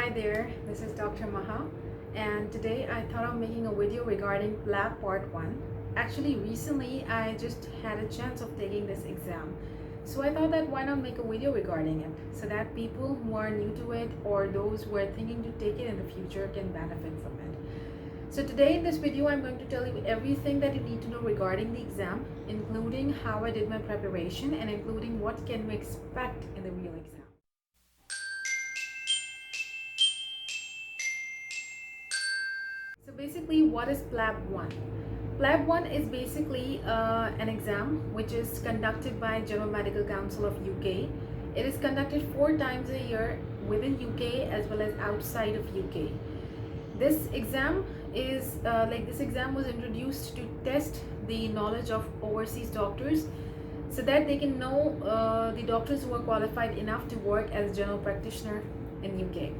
Hi there, this is Dr. Maha, and today I thought of making a video regarding Plab Part 1. Actually, recently I just had a chance of taking this exam, so I thought that why not make a video regarding it so that people who are new to it or those who are thinking to take it in the future can benefit from it. So today in this video I'm going to tell you everything that you need to know regarding the exam, including how I did my preparation and including what can we expect in the real exam. So basically, what is Plab 1? Plab 1 is basically an exam which is conducted by General Medical Council of UK. It is conducted 4 times a year within UK as well as outside of UK. This exam is this exam was introduced to test the knowledge of overseas doctors so that they can know the doctors who are qualified enough to work as general practitioner in UK.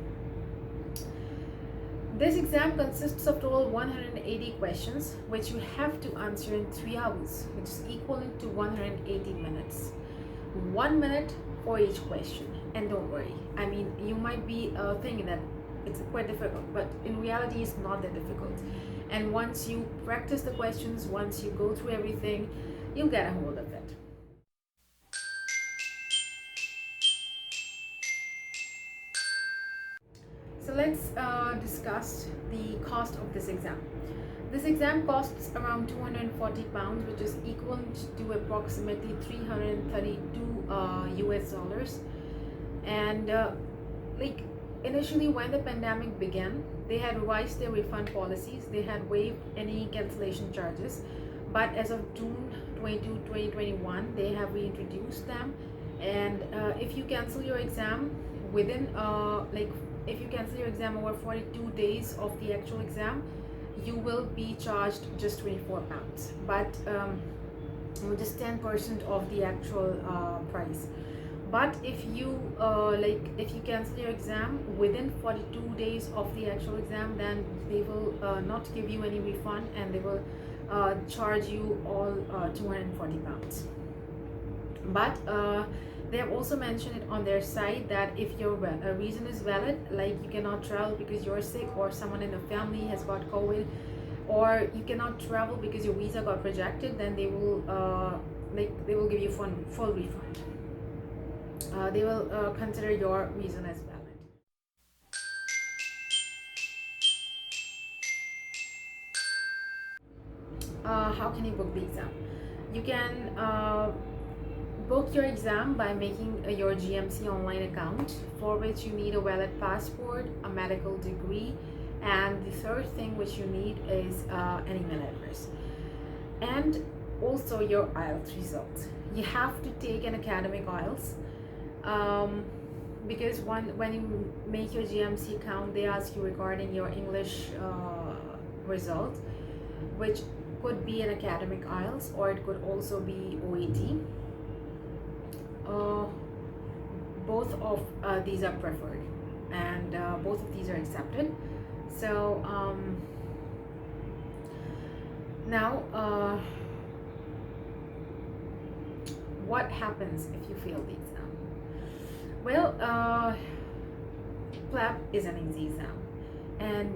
This exam consists of total 180 questions which you have to answer in 3 hours, which is equivalent to 180 minutes. 1 minute for each question. And don't worry, I mean, you might be thinking that it's quite difficult, but in reality it's not that difficult. And once you practice the questions, once you go through everything, you'll get a hold of it. So let's discuss the cost of this exam. This exam costs around £240, which is equivalent to approximately 332 US dollars. And initially, when the pandemic began, they had revised their refund policies. They had waived any cancellation charges, but as of June 22, 2021, they have reintroduced them. And if you cancel your exam within if you cancel your exam over 42 days of the actual exam, you will be charged just £24, but just 10% of the actual price. But if you cancel your exam within 42 days of the actual exam, then they will not give you any refund and they will charge you all £240. But they have also mentioned it on their site that if your reason is valid, like you cannot travel because you're sick or someone in the family has got COVID, or you cannot travel because your visa got rejected, then they will give you full refund. They will consider your reason as valid. How can you book the exam? You can book your exam by making your GMC online account, for which you need a valid passport, a medical degree, and the third thing which you need is an email address, and also your IELTS result. You have to take an academic IELTS because when you make your GMC account, they ask you regarding your English result, which could be an academic IELTS or it could also be OET. Both of these are preferred, and both of these are accepted. So now what happens if you fail the exam? Well, Plab is an easy exam and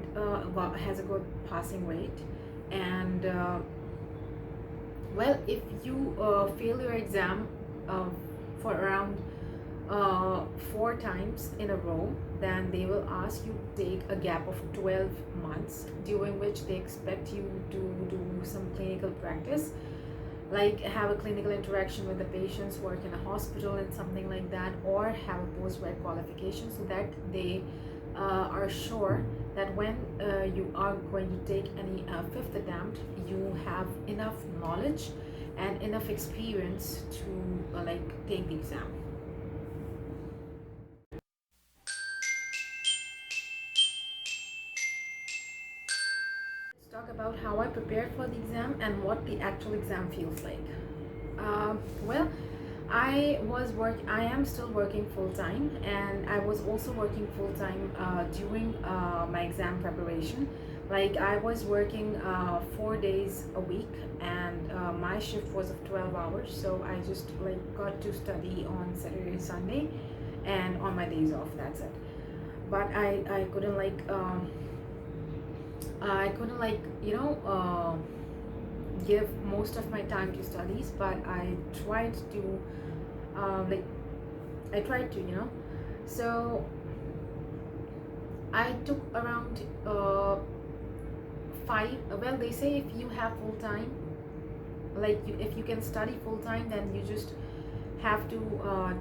has a good passing rate, and well, if you fail your exam for around 4 times in a row, then they will ask you to take a gap of 12 months, during which they expect you to do some clinical practice, like have a clinical interaction with the patients, work in a hospital and something like that, or have a post-grad qualification, so that they are sure that when you are going to take any 5th attempt, you have enough knowledge and enough experience to take the exam. Let's talk about how I prepared for the exam and what the actual exam feels like. Well, I am still working full-time, and I was also working full-time during my exam preparation. Like, I was working 4 days a week, and my shift was of 12 hours, so I just got to study on Saturday, Sunday, and on my days off, that's it. but I couldn't like give most of my time to studies, but I tried to like I tried to so I took around five. Well, they say if you have full time, like if you can study full time, then you just have to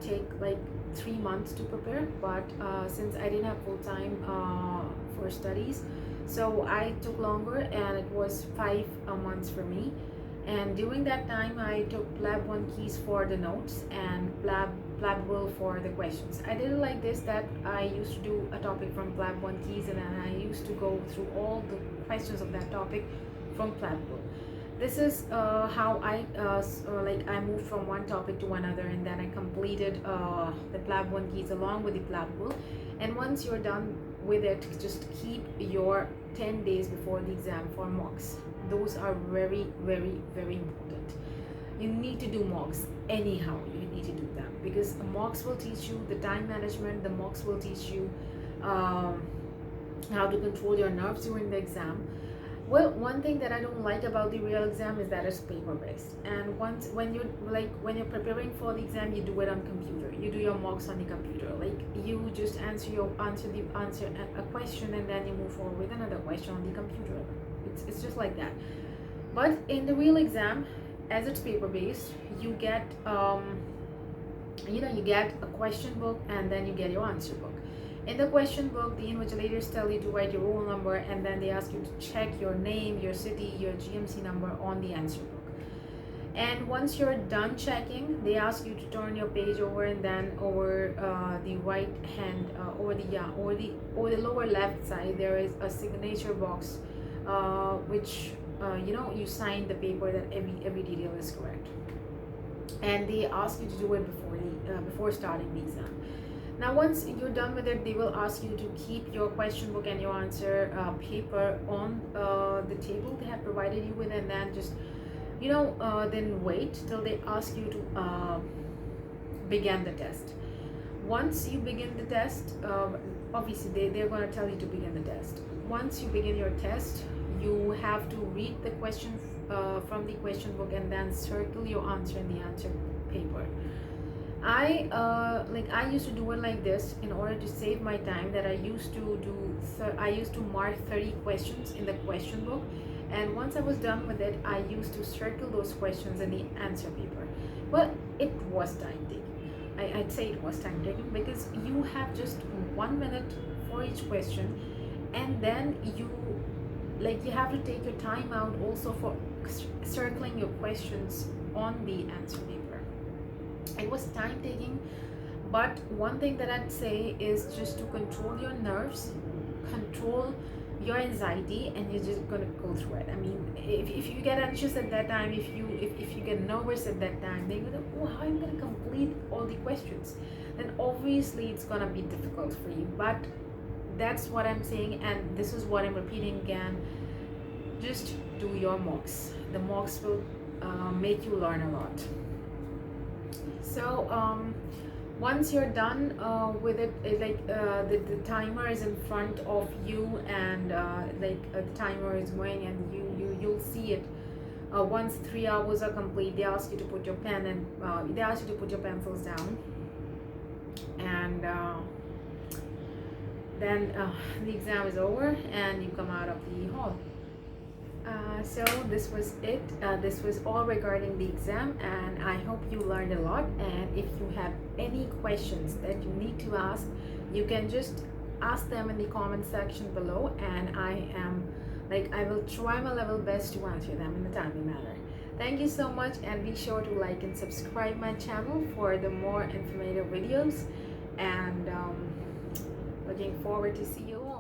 take like 3 months to prepare. But since I didn't have full time for studies, so I took longer, and it was 5 months for me. And during that time, I took Plab 1 keys for the notes and Plab will for the questions. I did it like this, that I used to do a topic from Plab 1 keys, and then I used to go through all the questions of that topic from Plab. This is how I moved from one topic to another, and then I completed the Plab 1 keys along with the Plab rule. And once you're done with it, just keep your 10 days before the exam for mocks. Those are very, very, very important. You need to do mocks anyhow. You need to do them, because mocks will teach you the time management. The mocks will teach you how to control your nerves during the exam. Well, one thing that I don't like about the real exam is that it's paper based, and when you're preparing for the exam, you do it on computer. You do your mocks on the computer. Like, you just answer a question, and then you move forward with another question on the computer. It's just like that. But in the real exam, as it's paper based, you get you get a question book, and then you get your answer book. In the question book, the invigilators tell you to write your roll number, and then they ask you to check your name, your city, your GMC number on the answer book. And once you're done checking, they ask you to turn your page over, and then over the right hand, over the lower left side, there is a signature box, which you sign the paper that every detail is correct. And they ask you to do it before starting the exam. Now, once you're done with it, they will ask you to keep your question book and your answer paper on the table they have provided you with, and then just then wait till they ask you to begin the test. Once you begin the test, obviously they're going to tell you to begin the test. Once you begin your test, you have to read the question from the question book, and then circle your answer in the answer paper. I used to do it like this in order to save my time. That I used to mark 30 questions in the question book, and once I was done with it, I used to circle those questions in the answer paper. Well, it was time taking. I'd say it was time taking, because you have just 1 minute for each question, and then you have to take your time out also for circling your questions on the answer paper. It was time taking, but one thing that I'd say is just to control your nerves, control your anxiety, and you're just gonna go through it. I mean, if you get anxious at that time, if you get nervous at that time, then you're gonna, oh, how am I gonna complete all the questions? Then obviously it's gonna be difficult for you. But that's what I'm saying, and this is what I'm repeating again. Just do your mocks. The mocks will make you learn a lot. So once you're done with it, the timer is in front of you, and the timer is going, and you'll see it. Once 3 hours are complete, they ask you to put your pen and they ask you to put your pencils down, and then the exam is over, and you come out of the hall. So this was it. This was all regarding the exam, and I hope you learned a lot. And if you have any questions that you need to ask, you can just ask them in the comment section below, and I will try my level best to answer them in a timely manner. Thank you so much, and be sure to like and subscribe my channel for the more informative videos, and looking forward to see you all.